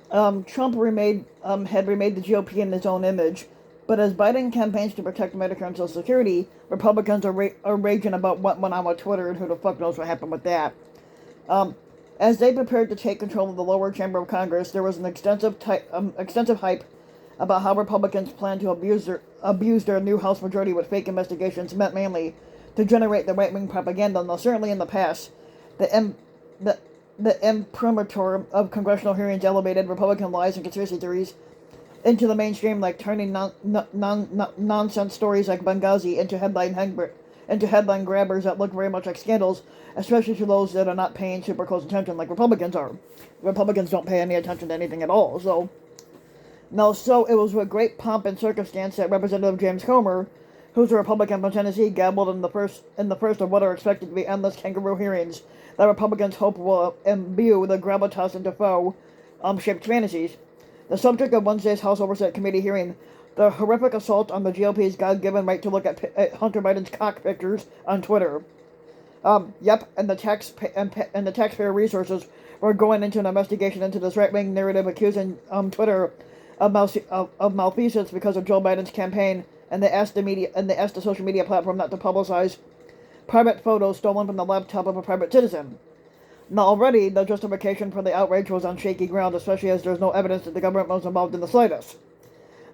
Trump had remade the GOP in his own image, but as Biden campaigns to protect Medicare and Social Security, Republicans are raging about what went on with Twitter and who the fuck knows what happened with that. Um, as they prepared to take control of the lower chamber of Congress, there was an extensive hype about how Republicans plan to abuse their new House majority with fake investigations meant mainly to generate the right-wing propaganda. Now, certainly in the past, the M, the the imprimatur of congressional hearings elevated Republican lies and conspiracy theories into the mainstream, like turning nonsense stories like Benghazi into headline grabbers that look very much like scandals, especially to those that are not paying super close attention like Republicans are. Republicans don't pay any attention to anything at all. So it was with great pomp and circumstance that Representative James Comer, who's a Republican from Tennessee, gabbled in the first of what are expected to be endless kangaroo hearings that Republicans hope will imbue the gravitas into foe-shaped fantasies. The subject of Wednesday's House Oversight Committee hearing, the horrific assault on the GOP's God-given right to look at Hunter Biden's cock pictures on Twitter. Yep, and the taxpayer resources were going into an investigation into this right-wing narrative accusing Twitter of malfeasance because of Joe Biden's campaign, and they asked the social media platform not to publicize private photos stolen from the laptop of a private citizen. Now, already, the justification for the outrage was on shaky ground, especially as there's no evidence that the government was involved in the slightest.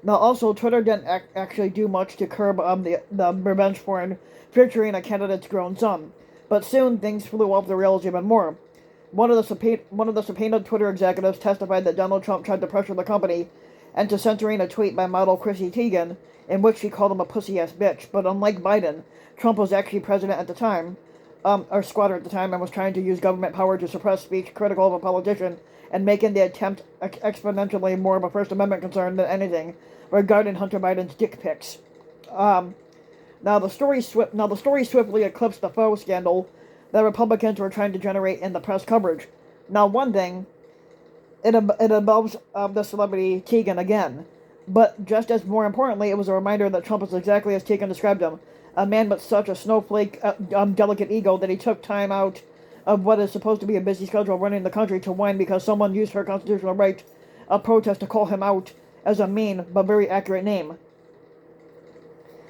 Now, also, Twitter didn't actually do much to curb the revenge porn featuring a candidate's grown son. But soon, things flew off the rails even more. One of the subpoenaed Twitter executives testified that Donald Trump tried to pressure the company into censoring a tweet by model Chrissy Teigen, in which she called him a pussy-ass bitch. But unlike Biden, Trump was actually president at the time, or squatter at the time, and was trying to use government power to suppress speech critical of a politician, and making the attempt exponentially more of a First Amendment concern than anything regarding Hunter Biden's dick pics. Now the story swiftly eclipsed the faux scandal that Republicans were trying to generate in the press coverage. Now, one thing, it involves the celebrity Teigen again, but just as more importantly, it was a reminder that Trump is exactly as Teigen described him, a man with such a snowflake, delicate ego that he took time out of what is supposed to be a busy schedule running the country to whine because someone used her constitutional right of protest to call him out as a mean but very accurate name.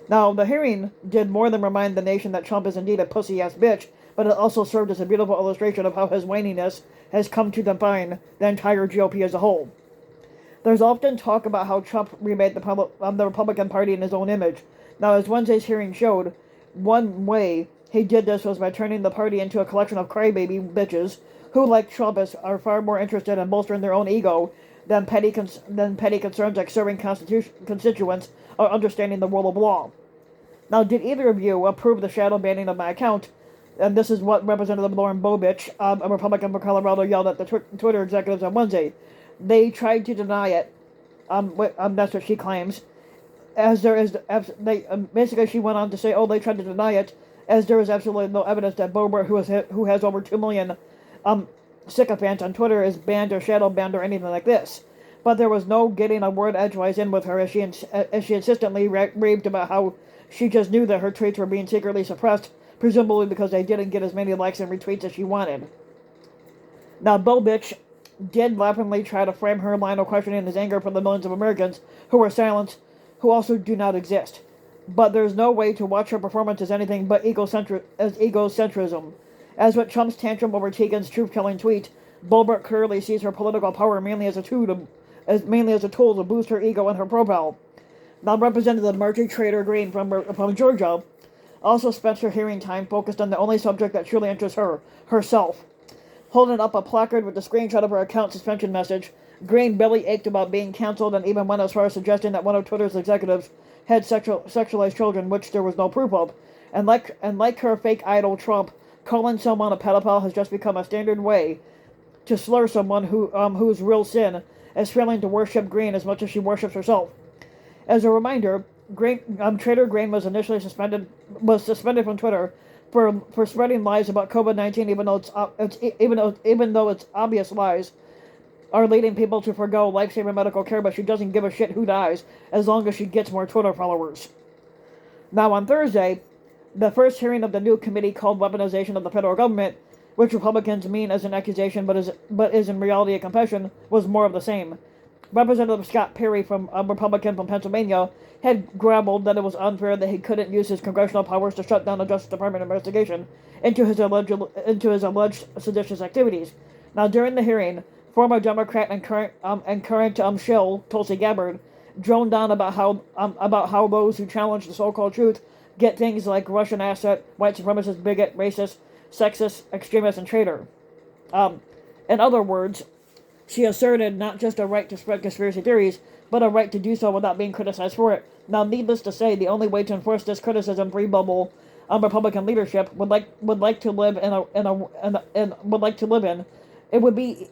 Now, the hearing did more than remind the nation that Trump is indeed a pussy-ass bitch, but it also served as a beautiful illustration of how his whininess has come to define the entire GOP as a whole. There's often talk about how Trump remade the Republican Party in his own image. Now, as Wednesday's hearing showed, one way he did this was by turning the party into a collection of crybaby bitches who, like Trump, are far more interested in bolstering their own ego than petty concerns like serving constituents or understanding the rule of law. Now, did either of you approve the shadow banning of my account? And this is what Representative Lauren Boebert, a Republican from Colorado, yelled at the Twitter executives on Wednesday. They tried to deny it. That's what she claims. As there is, basically, she went on to say, they tried to deny it, as there is absolutely no evidence that Boebert, who has over 2 million sycophants on Twitter, is banned or shadow banned or anything like this. But there was no getting a word edgewise in with her, as she insistently raved about how she just knew that her tweets were being secretly suppressed, presumably because they didn't get as many likes and retweets as she wanted. Now, Boebert did laughingly try to frame her line of questioning as anger for the millions of Americans who were silenced, who also do not exist. But there's no way to watch her performance as anything but egocentrism. As with Trump's tantrum over Teigen's truth-telling tweet, Boebert clearly sees her political power mainly as a tool to boost her ego and her profile. Now, Representative Marjorie Taylor Greene from Georgia also spent her hearing time focused on the only subject that truly interests her, herself. Holding up a placard with a screenshot of her account suspension message, Greene belly ached about being canceled and even went as far as suggesting that one of Twitter's executives had sexualized children, which there was no proof of. And like her fake idol Trump, calling someone a pedophile has just become a standard way to slur someone whose real sin is failing to worship Greene as much as she worships herself. As a reminder, Trader Greene was initially suspended from Twitter for spreading lies about COVID-19, even though its obvious lies are leading people to forgo life-saving medical care, but she doesn't give a shit who dies as long as she gets more Twitter followers. Now, on Thursday, the first hearing of the new committee called Weaponization of the Federal Government which Republicans mean as an accusation but is in reality a confession, was more of the same. Representative Scott Perry, from a Republican from Pennsylvania, had grumbled that it was unfair that he couldn't use his congressional powers to shut down the Justice Department investigation into his alleged seditious activities. Now, during the hearing, former Democrat and current shill Tulsi Gabbard droned on about how those who challenge the so-called truth get things like Russian asset, white supremacist, bigot, racist, sexist, extremist, and traitor. In other words, she asserted not just a right to spread conspiracy theories, but a right to do so without being criticized for it. Now, needless to say, the only way to enforce this criticism-free bubble Republican leadership would like to live in it would be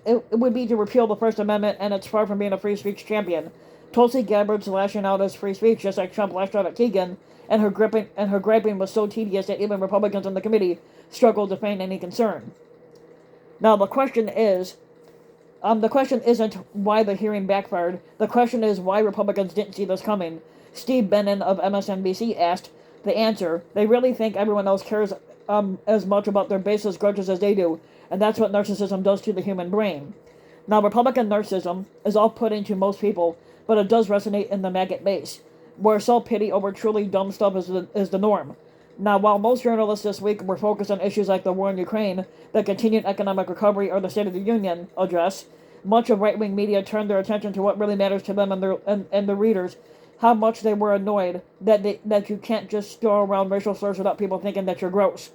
to repeal the First Amendment, and it's far from being a free speech champion. Tulsi Gabbard's lashing out as free speech, just like Trump lashed out at Keegan, and her griping was so tedious that even Republicans in the committee struggled to feign any concern. Now, the question isn't why the hearing backfired. The question is why Republicans didn't see this coming. Steve Bannon of MSNBC asked. The answer: they really think everyone else cares as much about their baseless grudges as they do, and that's what narcissism does to the human brain. Now, Republican narcissism is off-putting to most people, but it does resonate in the maggot base, where self-pity over truly dumb stuff is the norm. Now, while most journalists this week were focused on issues like the war in Ukraine, the continued economic recovery, or the State of the Union address, much of right-wing media turned their attention to what really matters to them and their readers, how much they were annoyed that you can't just throw around racial slurs without people thinking that you're gross.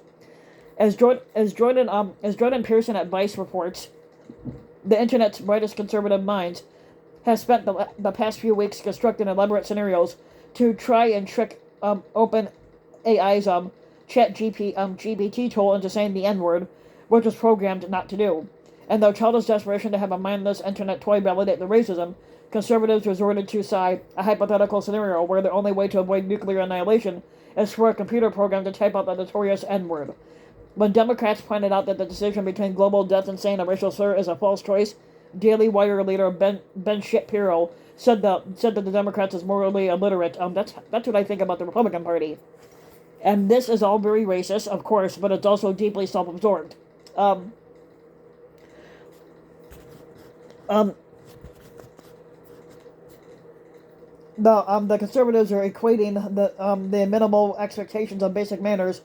As Jordan Pearson at Vice reports, the internet's brightest conservative minds has spent the past few weeks constructing elaborate scenarios to try and trick Open AI's GPT tool into saying the N-word, which was programmed not to do. And their childish desperation to have a mindless internet toy validate the racism, conservatives resorted to a hypothetical scenario where the only way to avoid nuclear annihilation is for a computer program to type out the notorious N-word. When Democrats pointed out that the decision between global death and saying a racial slur is a false choice, Daily Wire leader Ben Shapiro said that the Democrats is morally illiterate. That's what I think about the Republican Party. And this is all very racist, of course, but it's also deeply self-absorbed. The conservatives are equating the minimal expectations of basic manners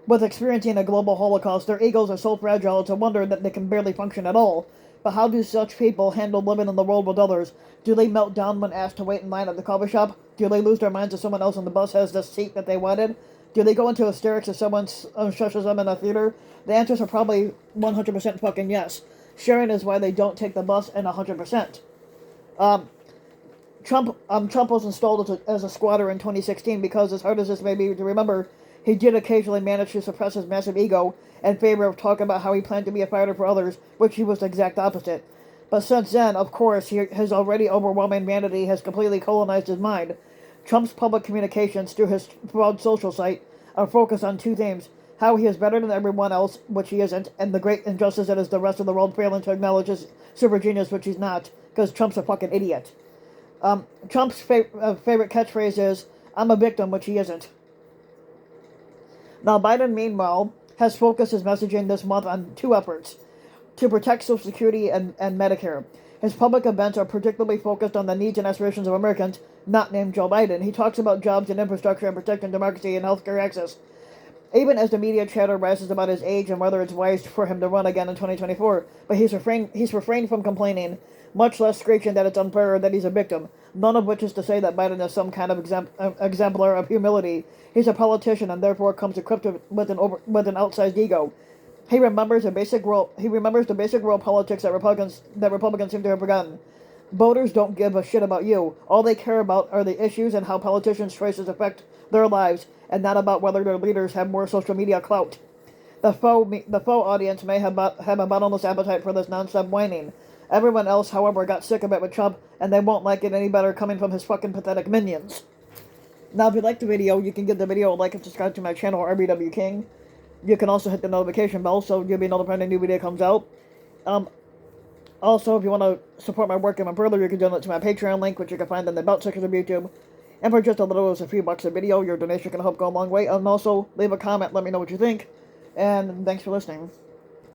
with experiencing a global Holocaust. Their egos are so fragile, it's a wonder that they can barely function at all. But how do such people handle living in the world with others? Do they melt down when asked to wait in line at the coffee shop? Do they lose their minds if someone else on the bus has the seat that they wanted? Do they go into hysterics if someone shushes them in a theater? The answers are probably 100% fucking yes. Sharing is why they don't take the bus, and 100%. Trump was installed as a squatter in 2016 because, as hard as this may be to remember, he did occasionally manage to suppress his massive ego in favor of talking about how he planned to be a fighter for others, which he was the exact opposite. But since then, of course, his already overwhelming vanity has completely colonized his mind. Trump's public communications through his broad social site are focused on two themes: how he is better than everyone else, which he isn't, and the great injustice that is the rest of the world failing to acknowledge his super genius, which he's not, because Trump's a fucking idiot. Trump's favorite catchphrase is, "I'm a victim," which he isn't. Now, Biden, meanwhile, has focused his messaging this month on two efforts: to protect Social Security and Medicare. His public events are particularly focused on the needs and aspirations of Americans, not named Joe Biden. He talks about jobs and infrastructure and protecting democracy and healthcare access. Even as the media chatter rises about his age and whether it's wise for him to run again in 2024, but he's refrained from complaining, much less screeching that it's unfair or that he's a victim. None of which is to say that Biden is some kind of exemplar of humility. He's a politician and therefore comes equipped with an outsized ego. He remembers the basic world politics that Republicans seem to have forgotten. Voters don't give a shit about you. All they care about are the issues and how politicians' choices affect their lives, and not about whether their leaders have more social media clout. The faux audience may have a bottomless appetite for this non-stop whining. Everyone else, however, got sick of it with Trump, and they won't like it any better coming from his fucking pathetic minions. Now, if you like the video, you can give the video a like and subscribe to my channel, RBW King. You can also hit the notification bell so you'll be notified when a new video comes out. Also, if you want to support my work even further, you can donate to my Patreon link, which you can find in the About section of YouTube. And for just a little as a few bucks a video, your donation can help go a long way. And also, leave a comment, let me know what you think. And thanks for listening.